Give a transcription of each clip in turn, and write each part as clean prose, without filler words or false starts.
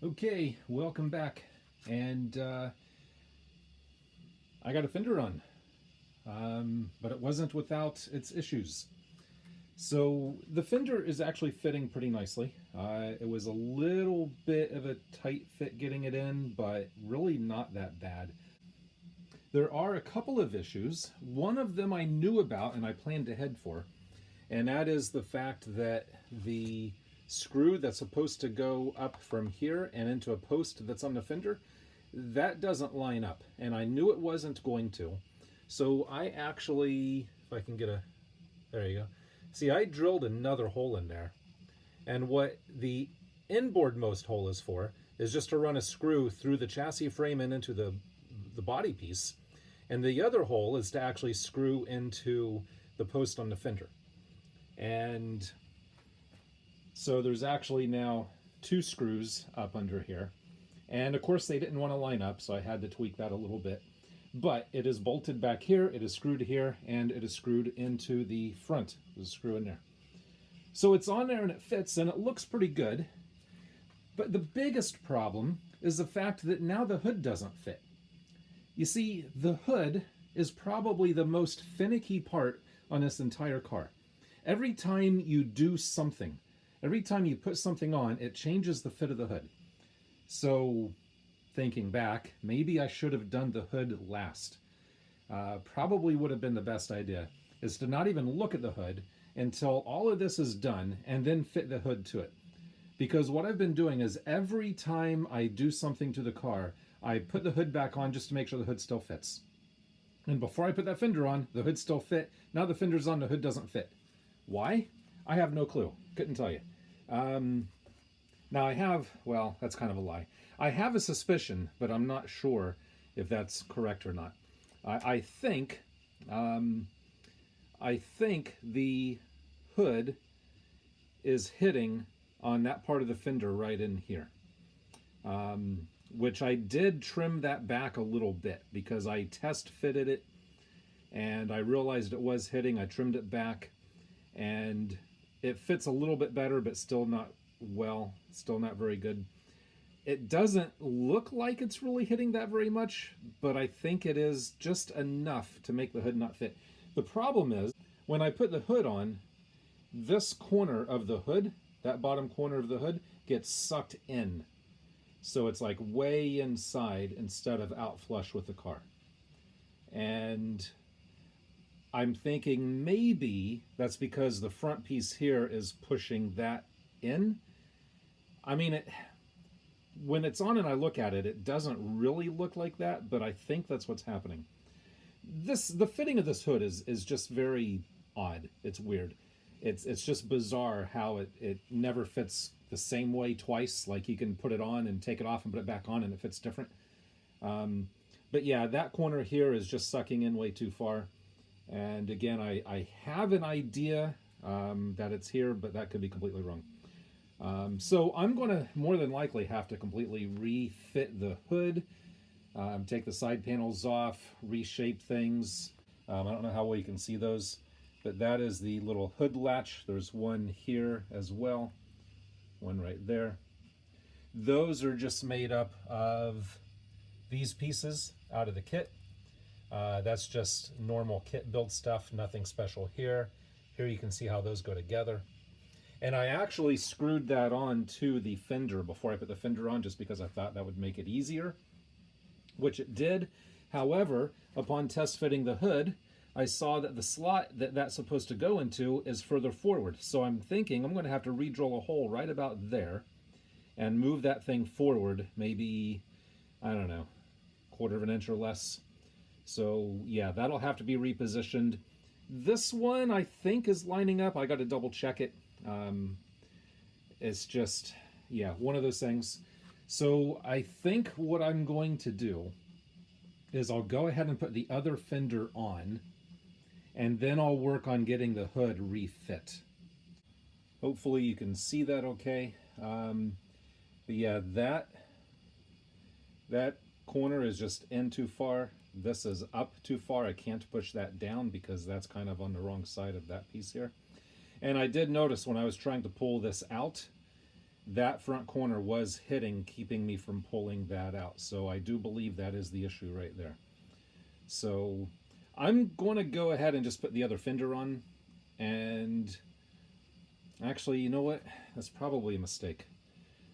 Okay, welcome back. And I got a fender on, but it wasn't without its issues. So the fender is actually fitting pretty nicely. It was a little bit of a tight fit getting it in, but really not that bad. There are a couple of issues. One of them I knew about and I planned ahead for, and that is the fact that the screw that's supposed to go up from here and into a post that's on the fender, that doesn't line up, and I knew it wasn't going to. So I actually, if I can get a, there you go. See, I drilled another hole in there, and what the inboard most hole is for is just to run a screw through the chassis frame and into the body piece, and the other hole is to actually screw into the post on the fender. And so there's actually now two screws up under here. And of course they didn't want to line up, so I had to tweak that a little bit. But it is bolted back here, it is screwed here, and it is screwed into the front. There's a screw in there. So it's on there and it fits and it looks pretty good. But the biggest problem is the fact that now the hood doesn't fit. You see, the hood is probably the most finicky part on this entire car. Every time you do something, every time you put something on, it changes the fit of the hood. So, thinking back, maybe I should have done the hood last. Probably would have been the best idea, is to not even look at the hood until all of this is done and then fit the hood to it. Because what I've been doing is every time I do something to the car, I put the hood back on just to make sure the hood still fits. And before I put that fender on, the hood still fit. Now the fender's on, the hood doesn't fit. Why? I have no clue. Couldn't tell you. Now I have, well, that's kind of a lie. I have a suspicion, but I'm not sure if that's correct or not. I think the hood is hitting on that part of the fender right in here. Which I did trim that back a little bit because I test fitted it and I realized it was hitting. I trimmed it back and it fits a little bit better, but still not well, still not very good. It doesn't look like it's really hitting that very much, but I think it is just enough to make the hood not fit. The problem is when I put the hood on, this corner of the hood, that bottom corner of the hood, gets sucked in. So it's like way inside instead of out flush with the car. And I'm thinking maybe that's because the front piece here is pushing that in. I mean, when it's on and I look at it, it doesn't really look like that, but I think that's what's happening. The fitting of this hood is just very odd. It's weird. It's just bizarre how it never fits the same way twice. Like you can put it on and take it off and put it back on and it fits different. But yeah, that corner here is just sucking in way too far. And again, I have an idea that it's here, but that could be completely wrong. So I'm going to more than likely have to completely refit the hood, take the side panels off, reshape things. I don't know how well you can see those, but that is the little hood latch. There's one here as well, one right there. Those are just made up of these pieces out of the kit. That's just normal kit build stuff, nothing special here. Here you can see how those go together. And I actually screwed that on to the fender before I put the fender on, just because I thought that would make it easier, which it did. However, upon test fitting the hood, I saw that the slot that that's supposed to go into is further forward. So I'm thinking I'm going to have to re-drill a hole right about there and move that thing forward, maybe, I don't know, 1/4 of an inch or less. So yeah, that'll have to be repositioned. This one I think is lining up. I got to double check it. It's just, yeah, one of those things. So I think what I'm going to do is I'll go ahead and put the other fender on, and then I'll work on getting the hood refit. Hopefully you can see that okay. But yeah, that corner is just in too far. This is up too far. I can't push that down because that's kind of on the wrong side of that piece here. And I did notice when I was trying to pull this out, that front corner was hitting, keeping me from pulling that out. So I do believe that is the issue right there. So I'm going to go ahead and just put the other fender on. And actually, you know what? That's probably a mistake.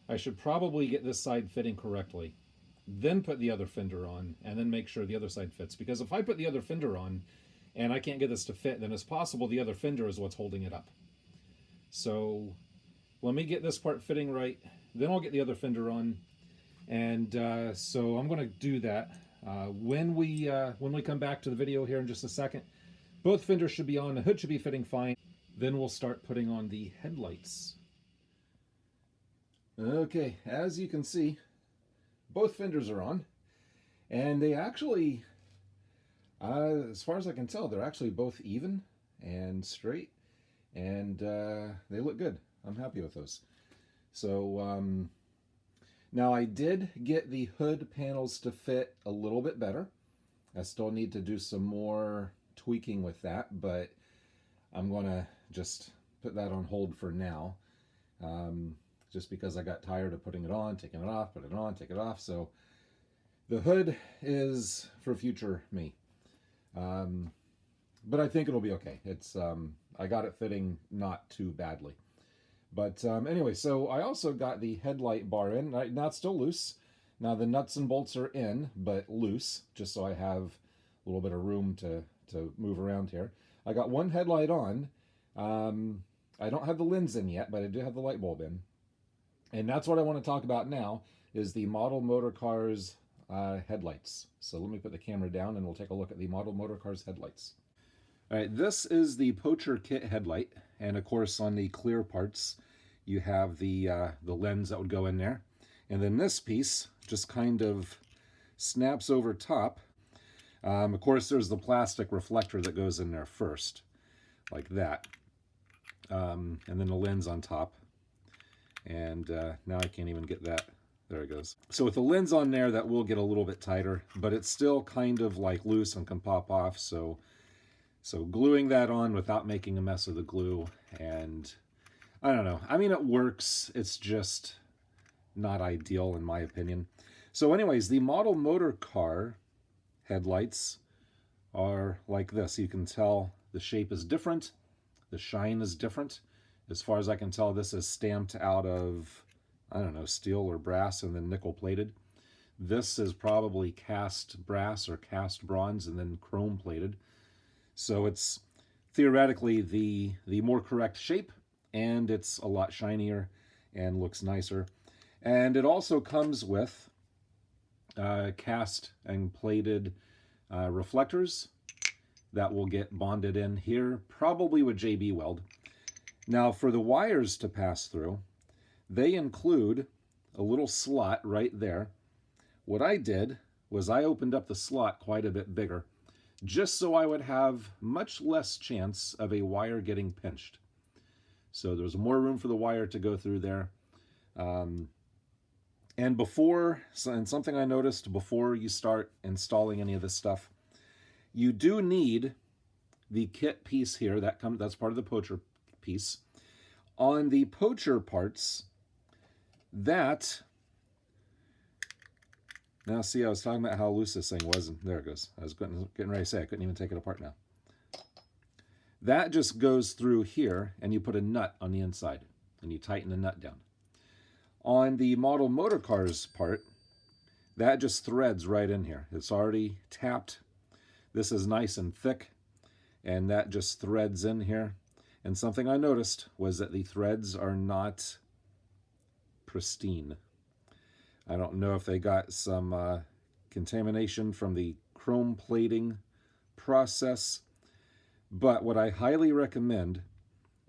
I should probably get this side fitting correctly, then put the other fender on, and then make sure the other side fits. Because if I put the other fender on and I can't get this to fit, then it's possible the other fender is what's holding it up. So let me get this part fitting right, then I'll get the other fender on. And so I'm going to do that. When we come back to the video here in just a second, both fenders should be on, the hood should be fitting fine. Then we'll start putting on the headlights. Okay, as you can see, both fenders are on, and they actually, as far as I can tell, they're actually both even and straight, and they look good. I'm happy with those. So now I did get the hood panels to fit a little bit better. I still need to do some more tweaking with that, but I'm going to just put that on hold for now. Just because I got tired of putting it on, taking it off, put it on, take it off. So the hood is for future me. But I think it'll be okay. It's I got it fitting not too badly. But anyway, so I also got the headlight bar in. Now it's still loose. Now the nuts and bolts are in, but loose, just so I have a little bit of room to move around here. I got one headlight on. I don't have the lens in yet, but I do have the light bulb in. And that's what I want to talk about now, is the Model Motorcars headlights. So let me put the camera down and we'll take a look at the Model Motorcars headlights. All right, this is the Pocher kit headlight. And of course on the clear parts, you have the lens that would go in there. And then this piece just kind of snaps over top. Of course, there's the plastic reflector that goes in there first, like that. And then the lens on top. And now I can't even get that. There it goes. So with the lens on there, that will get a little bit tighter, but it's still kind of like loose and can pop off. So gluing that on without making a mess of the glue, and I don't know. I mean, it works. It's just not ideal in my opinion. So anyways, the Model Motorcar headlights are like this. You can tell the shape is different. The shine is different. As far as I can tell, this is stamped out of, I don't know, steel or brass and then nickel plated. This is probably cast brass or cast bronze and then chrome plated. So it's theoretically the more correct shape, and it's a lot shinier and looks nicer. And it also comes with cast and plated reflectors that will get bonded in here, probably with JB weld. Now for the wires to pass through, they include a little slot right there. What I did was I opened up the slot quite a bit bigger, just so I would have much less chance of a wire getting pinched. So there's more room for the wire to go through there. And something I noticed before you start installing any of this stuff, you do need the kit piece here. That's part of the Pocher piece. On the Pocher parts, now see, I was talking about how loose this thing was, and there it goes. I was getting ready to say I couldn't even take it apart now. That just goes through here, and you put a nut on the inside, and you tighten the nut down. On the Model Motorcars part, that just threads right in here. It's already tapped. This is nice and thick, and that just threads in here. And something I noticed was that the threads are not pristine. I don't know if they got some contamination from the chrome plating process, but what I highly recommend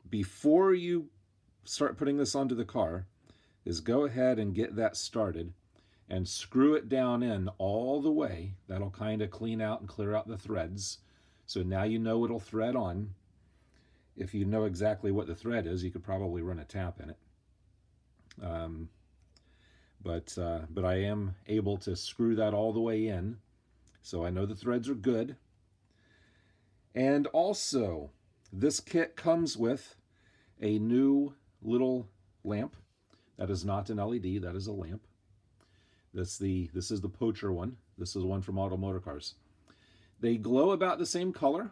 before you start putting this onto the car is go ahead and get that started and screw it down in all the way. That'll kind of clean out and clear out the threads. So now you know it'll thread on. If you know exactly what the thread is, you could probably run a tap in it. But I am able to screw that all the way in, so I know the threads are good. And also, this kit comes with a new little lamp That is not an LED, that is a lamp. This is the Pocher one. This is one from Model Motorcars. They glow about the same color.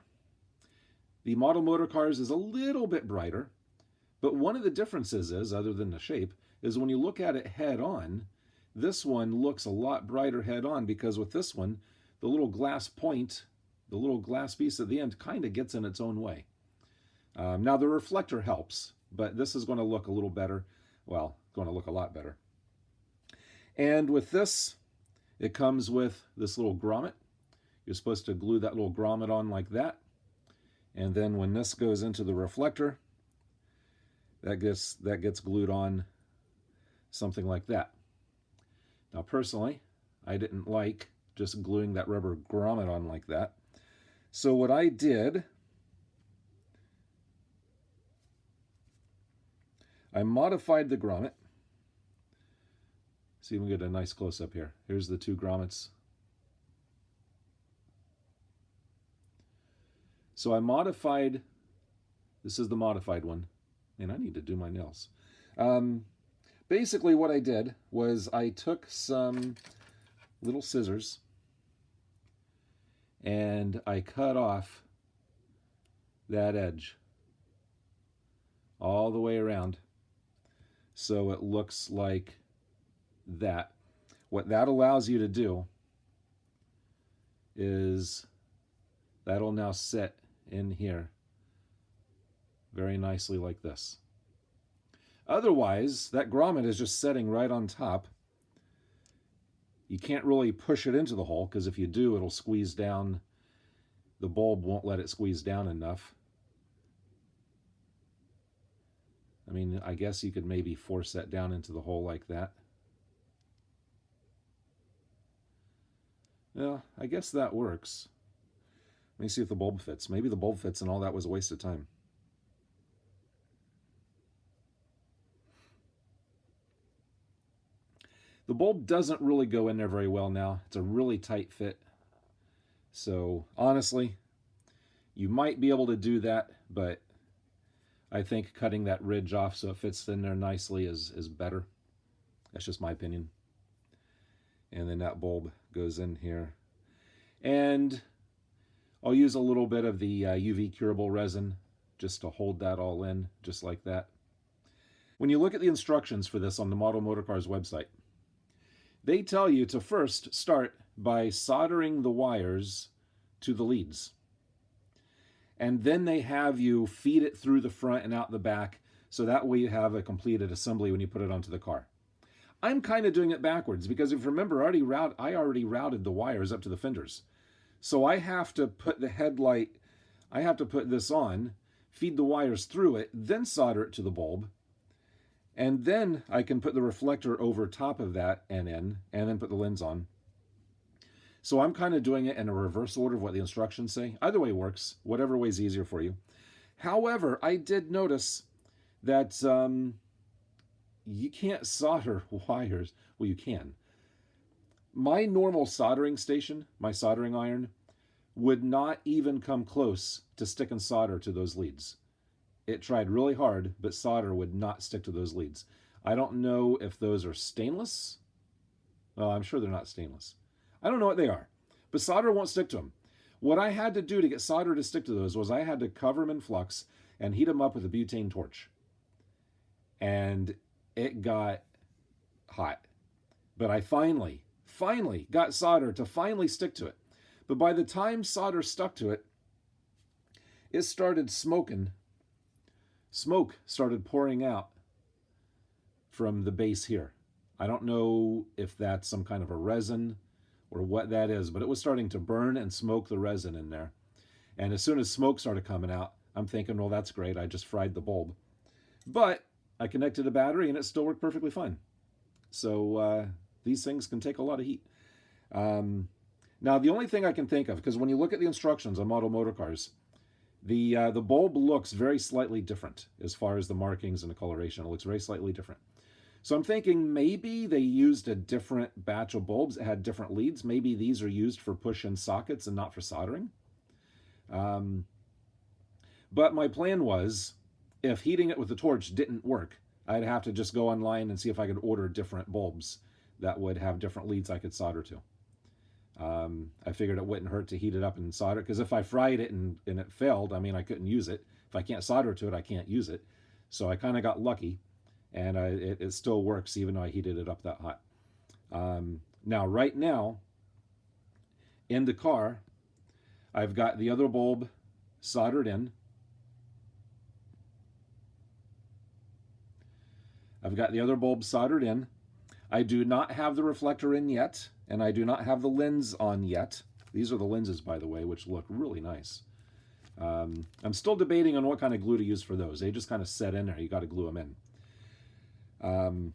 The Model Motorcars is a little bit brighter, but one of the differences is, other than the shape, is when you look at it head on, this one looks a lot brighter head on, because with this one, the little glass point, the little glass piece at the end kind of gets in its own way. Now the reflector helps, but this is going to look a little better. Well, going to look a lot better. And with this, it comes with this little grommet. You're supposed to glue that little grommet on like that. And then when this goes into the reflector, that gets glued on something like that. Now personally, I didn't like just gluing that rubber grommet on like that. So what I did, I modified the grommet. See if we can get a nice close-up here. Here's the two grommets. So I modified, this is the modified one. And I need to do my nails. Basically what I did was I took some little scissors and I cut off that edge all the way around so it looks like that. What that allows you to do is that'll now sit in here very nicely like this. Otherwise, that grommet is just setting right on top. You can't really push it into the hole, because if you do, it'll squeeze down. The bulb won't let it squeeze down enough. I mean, I guess you could maybe force that down into the hole like that. Yeah, I guess that works. Let me see if the bulb fits. Maybe the bulb fits and all that was a waste of time. The bulb doesn't really go in there very well now. It's a really tight fit. So honestly, you might be able to do that, but I think cutting that ridge off so it fits in there nicely is better. That's just my opinion. And then that bulb goes in here. And I'll use a little bit of the UV curable resin just to hold that all in, just like that. When you look at the instructions for this on the Model Motorcars website, they tell you to first start by soldering the wires to the leads. And then they have you feed it through the front and out the back, so that way you have a completed assembly when you put it onto the car. I'm kind of doing it backwards, because if you remember, I already routed the wires up to the fenders. So I have to put the headlight, I have to put this on, feed the wires through it, then solder it to the bulb. And then I can put the reflector over top of that and then put the lens on. So I'm kind of doing it in a reverse order of what the instructions say. Either way works, whatever way is easier for you. However, I did notice that you can't solder wires. Well, you can. My normal soldering station, my soldering iron, would not even come close to sticking solder to those leads. It tried really hard, but solder would not stick to those leads. I don't know if those are stainless. Well, I'm sure they're not stainless. I don't know what they are, but solder won't stick to them. What I had to do to get solder to stick to those was I had to cover them in flux and heat them up with a butane torch. And it got hot. But I finally got solder to finally stick to it. But by the time solder stuck to it, it started smoking. Smoke started pouring out from the base here. I don't know if that's some kind of a resin or what that is, but it was starting to burn and smoke the resin in there. And as soon as smoke started coming out, I'm thinking, well, that's great. I just fried the bulb. But I connected a battery and it still worked perfectly fine. So these things can take a lot of heat. Now, the only thing I can think of, because when you look at the instructions on Model Motorcars, the bulb looks very slightly different as far as the markings and the coloration. It looks very slightly different. So I'm thinking maybe they used a different batch of bulbs that had different leads. Maybe these are used for push-in sockets and not for soldering. But my plan was, if heating it with the torch didn't work, I'd have to just go online and see if I could order different bulbs that would have different leads I could solder to. I figured it wouldn't hurt to heat it up and solder, because if I fried it and it failed, I mean, I couldn't use it. If I can't solder to it, I can't use it. So I kind of got lucky, and it still works even though I heated it up that hot. Now, right now, in the car, I've got the other bulb soldered in. I've got the other bulb soldered in. I do not have the reflector in yet, and I do not have the lens on yet. These are the lenses, by the way, which look really nice. I'm still debating on what kind of glue to use for those. They just kind of set in there. You got to glue them in.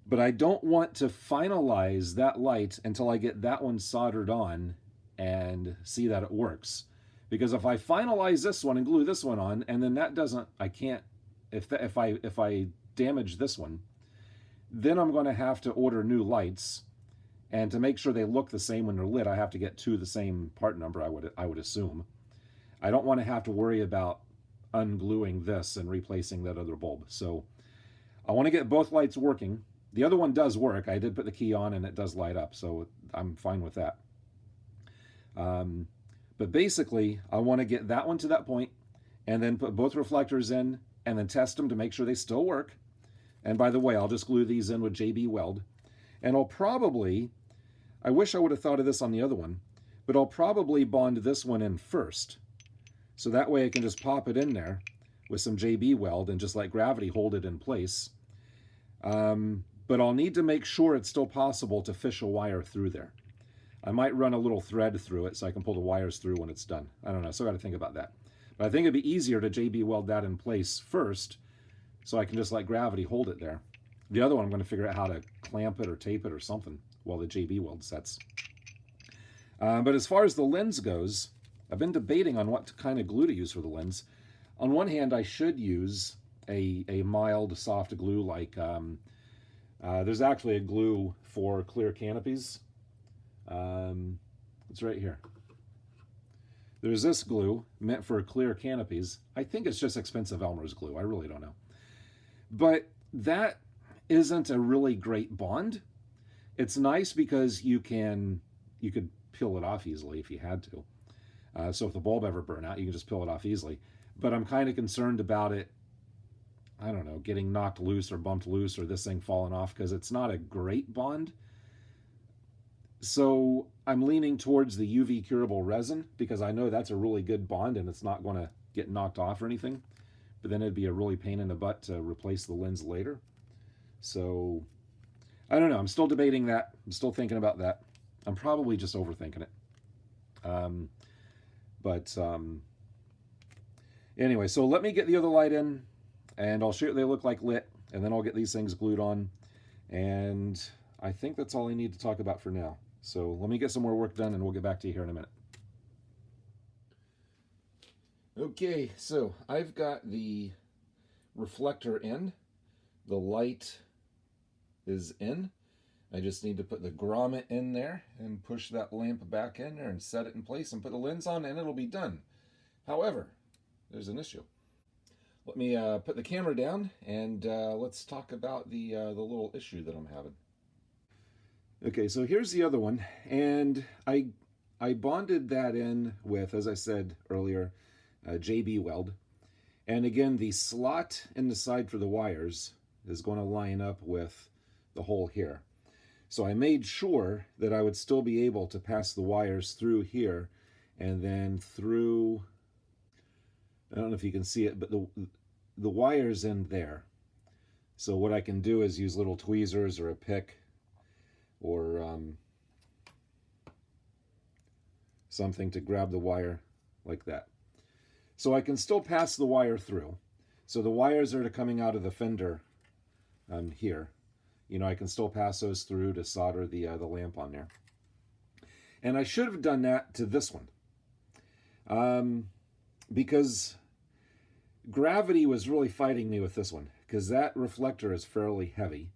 But I don't want to finalize that light until I get that one soldered on and see that it works. Because if I finalize this one and glue this one on, and then that doesn't, I can't, if I damage this one, then I'm going to have to order new lights, and to make sure they look the same when they're lit, I have to get two the same part number, I would assume. I don't want to have to worry about ungluing this and replacing that other bulb. So I want to get both lights working. The other one does work. I did put the key on and it does light up, so I'm fine with that. But basically, I want to get that one to that point, and then put both reflectors in, and then test them to make sure they still work. And by the way, I'll just glue these in with JB Weld. And I'll probably, I wish I would have thought of this on the other one, but I'll probably bond this one in first. So that way I can just pop it in there with some JB Weld and just let gravity hold it in place. But I'll need to make sure it's still possible to fish a wire through there. I might run a little thread through it so I can pull the wires through when it's done. I don't know, so I got to think about that. But I think it'd be easier to JB Weld that in place first, so I can just let gravity hold it there. The other one, I'm going to figure out how to clamp it or tape it or something while the JB Weld sets. But as far as the lens goes, I've been debating on what kind of glue to use for the lens. On one hand, I should use a mild, soft glue like, there's actually a glue for clear canopies. It's right here. There's this glue meant for clear canopies. I think it's just expensive Elmer's glue. I really don't know. But that isn't a really great bond. It's nice because you could peel it off easily if you had to. So if the bulb ever burn out, you can just peel it off easily. But I'm kind of concerned about it, I don't know, getting knocked loose or bumped loose or this thing falling off, because it's not a great bond. So I'm leaning towards the UV curable resin, because I know that's a really good bond and it's not going to get knocked off or anything. But then it'd be a really pain in the butt to replace the lens later. So I don't know. I'm still debating that. I'm still thinking about that. I'm probably just overthinking it. Anyway, so let me get the other light in, and I'll show you what they look like lit, and then I'll get these things glued on. And I think that's all I need to talk about for now. So let me get some more work done, and we'll get back to you here in a minute. Okay, so I've got the reflector in. The light is in. I just need to put the grommet in there and push that lamp back in there and set it in place and put the lens on, and it'll be done. However, there's an issue. Let me put the camera down, and let's talk about the little issue that I'm having. Okay, so here's the other one, and I bonded that in with, as I said earlier, JB Weld. And again, the slot in the side for the wires is going to line up with the hole here. So I made sure that I would still be able to pass the wires through here and then through, I don't know if you can see it, but the wire's in there. So what I can do is use little tweezers or a pick or something to grab the wire like that. So I can still pass the wire through. So the wires are coming out of the fender here. You know, I can still pass those through to solder the lamp on there. And I should have done that to this one. Because gravity was really fighting me with this one, because that reflector is fairly heavy.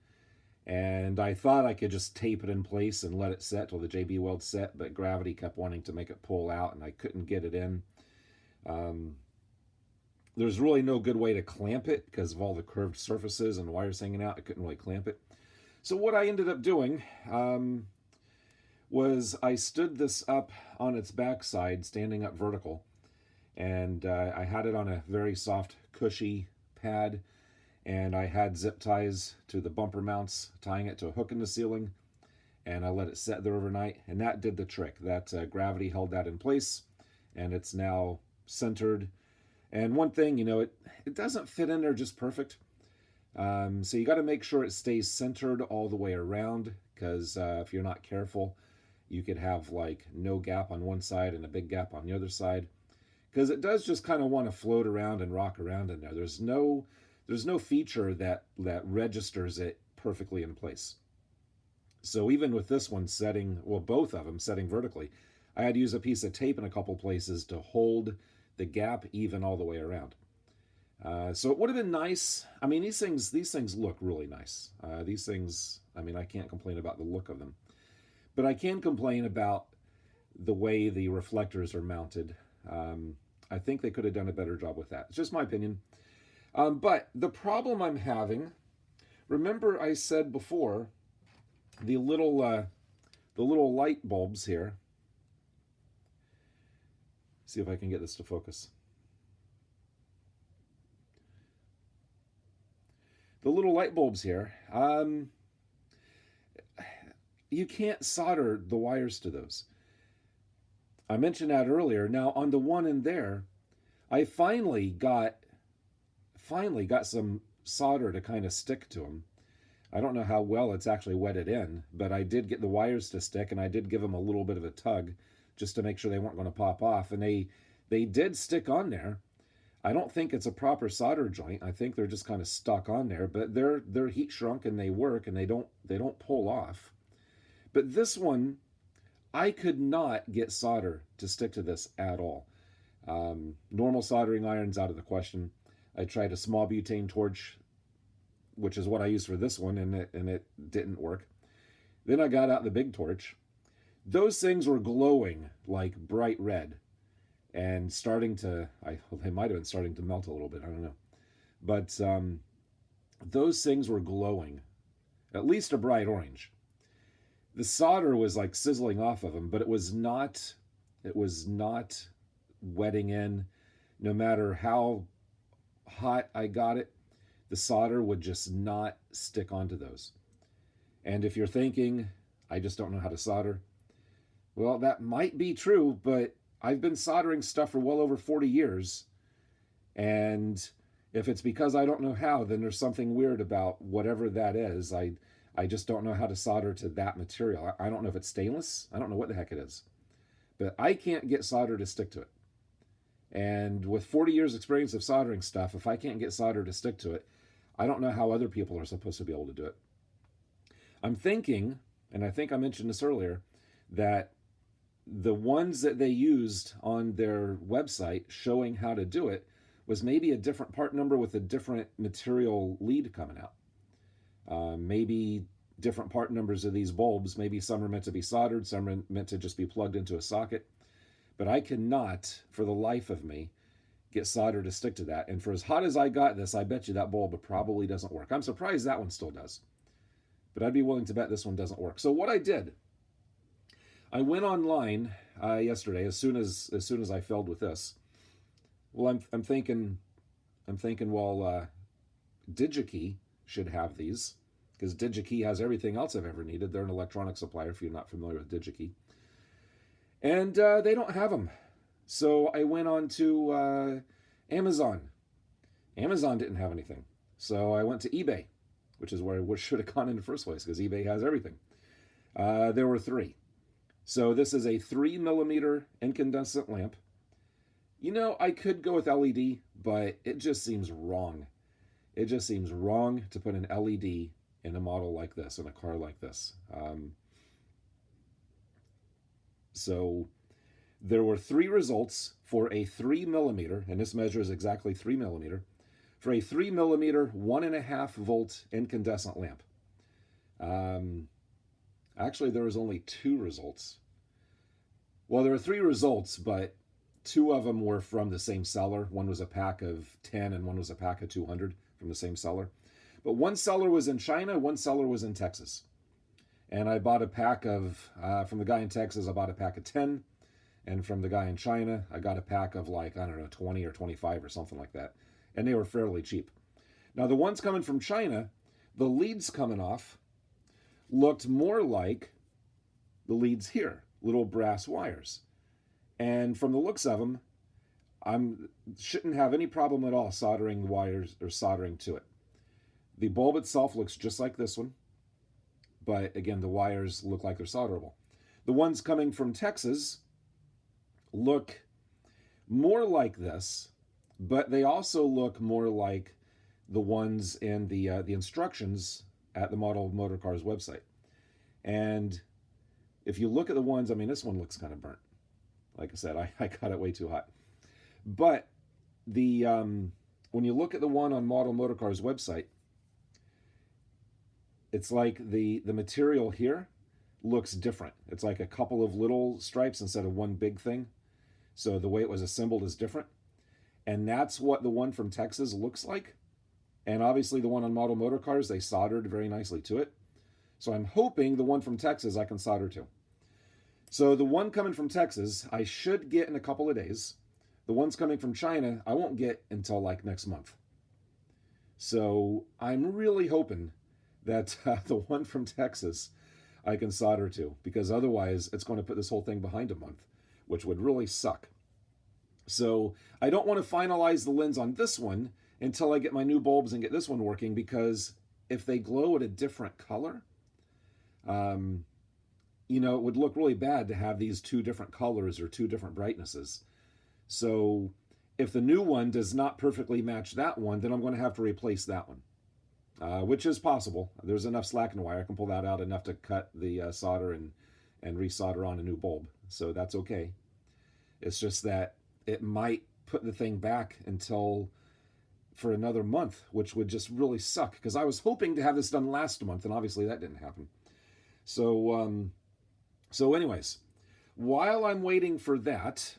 And I thought I could just tape it in place and let it set till the JB Weld set, but gravity kept wanting to make it pull out, and I couldn't get it in. There's really no good way to clamp it because of all the curved surfaces and wires hanging out. I couldn't really clamp it. So what I ended up doing was I stood this up on its backside, standing up vertical, and I had it on a very soft, cushy pad, and I had zip ties to the bumper mounts, tying it to a hook in the ceiling, and I let it set there overnight, and that did the trick. That gravity held that in place, and it's now centered. And one thing, it doesn't fit in there just perfect. So you got to make sure it stays centered all the way around, because if you're not careful, you could have like no gap on one side and a big gap on the other side, because it does just kind of want to float around and rock around in there. There's no feature that registers it perfectly in place. So even with this one setting, well, both of them setting vertically, I had to use a piece of tape in a couple places to hold the gap even all the way around. So it would have been nice. I mean, these things look really nice. These things, I mean, I can't complain about the look of them, but I can complain about the way the reflectors are mounted. I think they could have done a better job with that. It's just my opinion. But the problem I'm having, remember I said before, the little light bulbs here. See if I can get this to focus. The little light bulbs here, you can't solder the wires to those. I mentioned that earlier. Now on the one in there, I finally got some solder to kind of stick to them. I don't know how well it's actually wetted in, but I did get the wires to stick, and I did give them a little bit of a tug just to make sure they weren't going to pop off, and they did stick on there. I don't think it's a proper solder joint. I think they're just kind of stuck on there, but they're heat shrunk and they work, and they don't pull off. But this one, I could not get solder to stick to this at all. Normal soldering irons out of the question. I tried a small butane torch, which is what I used for this one, and it didn't work. Then I got out the big torch. Those things were glowing like bright red, and they might have been starting to melt a little bit. I don't know, but those things were glowing, at least a bright orange. The solder was like sizzling off of them, but it was not wetting in. No matter how hot I got it, the solder would just not stick onto those. And if you're thinking, I just don't know how to solder, well, that might be true, but I've been soldering stuff for well over 40 years. And if it's because I don't know how, then there's something weird about whatever that is. I just don't know how to solder to that material. I don't know if it's stainless. I don't know what the heck it is. But I can't get solder to stick to it. And with 40 years experience of soldering stuff, if I can't get solder to stick to it, I don't know how other people are supposed to be able to do it. I'm thinking, and I think I mentioned this earlier, that the ones that they used on their website showing how to do it was maybe a different part number with a different material lead coming out. Maybe different part numbers of these bulbs. Maybe some are meant to be soldered, some are meant to just be plugged into a socket. But I cannot, for the life of me, get solder to stick to that. And for as hot as I got this, I bet you that bulb probably doesn't work. I'm surprised that one still does. But I'd be willing to bet this one doesn't work. So what I did, I went online yesterday as soon as I failed with this. Well, I'm thinking, well, DigiKey should have these, because DigiKey has everything else I've ever needed. They're an electronic supplier, if you're not familiar with DigiKey. And they don't have them. So I went on to Amazon. Amazon didn't have anything. So I went to eBay, which is where I should have gone in the first place, because eBay has everything. There were 3. So this is a 3mm incandescent lamp. I could go with LED, but it just seems wrong. It just seems wrong to put an LED in a model like this, in a car like this. So there were 3 results for a 3mm, and this measures exactly 3mm, for a 3mm 1.5 volt incandescent lamp. Actually, there was only 2 results. Well, there were 3 results, but 2 of them were from the same seller. One was a pack of 10 and one was a pack of 200 from the same seller. But one seller was in China, one seller was in Texas. And I bought a pack of, from the guy in Texas, I bought a pack of 10. And from the guy in China, I got a pack of like, I don't know, 20 or 25 or something like that. And they were fairly cheap. Now, the ones coming from China, the leads coming off looked more like the leads here, little brass wires. And from the looks of them, shouldn't have any problem at all soldering the wires or soldering to it. The bulb itself looks just like this one, but again, the wires look like they're solderable. The ones coming from Texas look more like this, but they also look more like the ones in the instructions at the Model Motorcars website. And if you look at the ones, I mean, this one looks kind of burnt. Like I said, I got it way too hot. But the when you look at the one on Model Motorcars website, it's like the material here looks different. It's like a couple of little stripes instead of one big thing. So the way it was assembled is different. And that's what the one from Texas looks like. And obviously the one on Model Motorcars, they soldered very nicely to it. So I'm hoping the one from Texas I can solder to. So the one coming from Texas, I should get in a couple of days. The ones coming from China, I won't get until like next month. So I'm really hoping that the one from Texas I can solder to, because otherwise it's going to put this whole thing behind a month, which would really suck. So I don't want to finalize the lens on this one until I get my new bulbs and get this one working, because if they glow at a different color, you know, it would look really bad to have these 2 different colors or 2 different brightnesses. So if the new one does not perfectly match that one, then I'm going to have to replace that one, which is possible. There's enough slack in the wire. I can pull that out enough to cut the solder and resolder on a new bulb. So that's okay. It's just that it might put the thing back until for another month, which would just really suck, because I was hoping to have this done last month, and obviously that didn't happen. So, so anyways, while I'm waiting for that,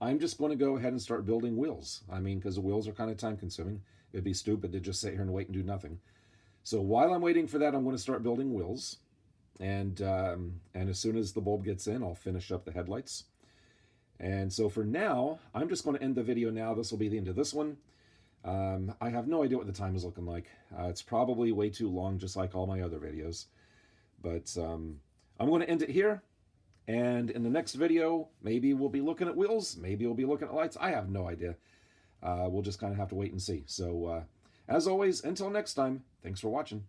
I'm just going to go ahead and start building wheels. I mean, because the wheels are kind of time consuming. It'd be stupid to just sit here and wait and do nothing. So while I'm waiting for that, I'm going to start building wheels. And as soon as the bulb gets in, I'll finish up the headlights. And so for now, I'm just going to end the video now. This will be the end of this one. I have no idea what the time is looking like. It's probably way too long, just like all my other videos. But I'm going to end it here. And in the next video, maybe we'll be looking at wheels. Maybe we'll be looking at lights. I have no idea. We'll just kind of have to wait and see. So as always, until next time, thanks for watching.